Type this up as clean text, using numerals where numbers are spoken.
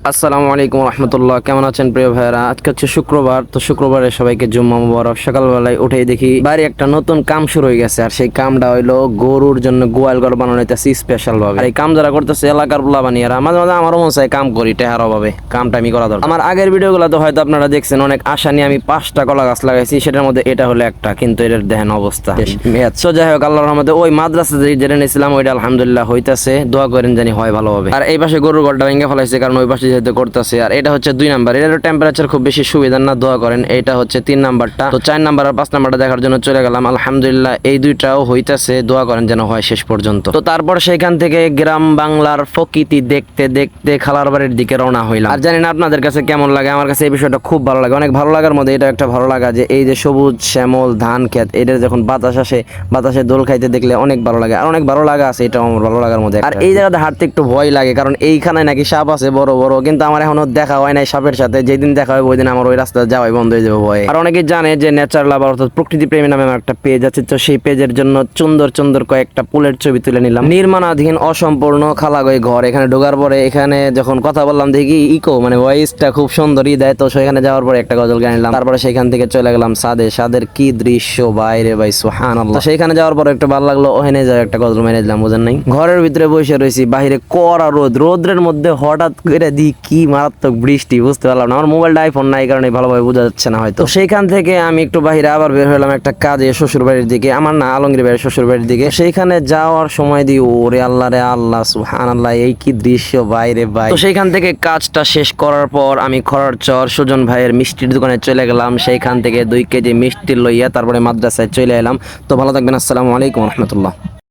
আসসালামু আলাইকুম রহমতুল্লাহ। কেমন আছেন প্রিয় ভাইয়েরা? আজকে হচ্ছে শুক্রবার, তো শুক্রবারে সবাইকে জুম্মা মুবারক। সকালবেলায় উঠেই দেখি বাড়ি একটা নতুন কাম শুরু হয়ে গেছে, আর সেই কামটা হইলো গরুর জন্য গোয়াল ঘর বানানো হইতেছে স্পেশাল ভাবে। আর এই কাম যারা করতেছে এলাকার পোলা বানিয়ে, আর মাঝে মাঝে আমারও মন চায় কাম করি, টেহার অভাবে কামটা আমি করা দরকার। আমার আগের ভিডিওগুলো তো হয়তো আপনারা দেখছেন, অনেক আশা নিয়ে আমি 5টা কলা গাছ লাগাইছি, সেটার মধ্যে এটা হলো একটা, কিন্তু এটার দেখেন অবস্থা। সো যাই হোক, আল্লাহর রহমতে ওই মাদ্রাসা যেটা নিয়েছিলাম ওইটা আলহামদুলিল্লাহ হইতাছে, দোয়া করেন জানি হয় ভালোভাবে। আর এই পাশে গরুর ঘরটা ভেঙে ফেলাইছে, কারণ ওই পাশে যেহেতু করতেছে। আর এটা হচ্ছে 2 নাম্বার, এটারও টেম্পারেচার খুব বেশি সুবিধা না, দোয়া করেন। এটা হচ্ছে 3 নাম্বারটা, তো 4 নাম্বার আর 5 নাম্বারটা দেখার জন্য চলে গেলাম। আলহামদুলিল্লাহ এই দুইটাও হইতাছে, দোয়া করেন যেন হয় শেষ পর্যন্ত। তো তারপর সেখান থেকে গ্রাম বাংলার প্রকৃতি দেখতে দেখতে খালার বাড়ির দিকে রওনা হইলাম। আর জানি না আপনাদের কাছে কেমন লাগে, আমার কাছে এই বিষয়টা খুব ভালো লাগে। অনেক ভালো লাগার মধ্যে এটা একটা ভালো লাগা যে এই যে সবুজ শ্যামল ধান ক্ষেত, এদের যখন বাতাস আসে, বাতাসে দোল খাইতে দেখলে অনেক ভালো লাগে। আর অনেক ভালো লাগা আছে, এটা আমার ভালো লাগার মধ্যে। আর এই জায়গাতে হাঁটতে একটু ভয় লাগে, কারণ এইখানে নাকি সাপ আছে বড় বড়, কিন্তু আমার এখনো দেখা হয় নাই সাপের সাথে। যেদিন দেখা হয় ওই দিন আমার ওই রাস্তা যাওয়াই বন্ধ হয়ে যাবে ভয়ে। আর অনেকে জানে যে নেচার লাভার অর্থাৎ প্রকৃতি প্রেমী নামে আমার একটা পেজ আছে, তো সেই পেজের জন্য সুন্দর সুন্দর কয়েকটা ফুলের ছবি তুলে নিলাম। নির্মাণাধীন অসম্পূর্ণ খালাগই ঘর। এখানে ঢোকার পরে এখানে যখন কথা বললাম দেখি ইকো মানে ভয়েসটা খুব সুন্দরই দেয়, তো সেখানে যাওয়ার পরে একটা গজল গাইলাম। তারপরে সেখান থেকে চলে গেলাম সাদে। সাদের কি দৃশ্য বাইরে ভাই, সুবহানাল্লাহ। তো সেখানে যাওয়ার পরে একটু ভালো লাগলো, ওখানে যাই একটা গজল মেরে দিলাম, বুঝেন নাই। ঘরের ভিতরে বসে রয়েছি, বাইরে কড়া রোদ, রোদ্রের মধ্যে হঠাৎ করে দি কি মারাত্মক বৃষ্টি, বুঝতে পারলাম না। আমার মোবাইলটা আইফোন নাই কারণে ভালোভাবে বোঝা যাচ্ছে না হয়তো। সেইখান থেকে আমি একটু বাইরে আবার বের হলাম একটা কাজে, শ্বশুর বাড়ির দিকে। আমার না, আলমগীর বাড়ির শ্বশুর বাড়ির দিকে। সেইখানে যাওয়ার সময় দিই ওরে আল্লাহ রে আল্লাহ, সুবহানাল্লাহ, এই কি দৃশ্য বাইরে ভাই। তো সেইখান থেকে কাজটা শেষ করার পর আমি খরার চর সুজন ভাইয়ের মিষ্টির দোকানে চলে গেলাম। সেইখান থেকে 2 কেজি মিষ্টি লইয়া তারপরে মাদ্রাসায় চলে এলাম। তো ভালো থাকবেন, আসসালামু আলাইকুম রহমতুল্লাহ।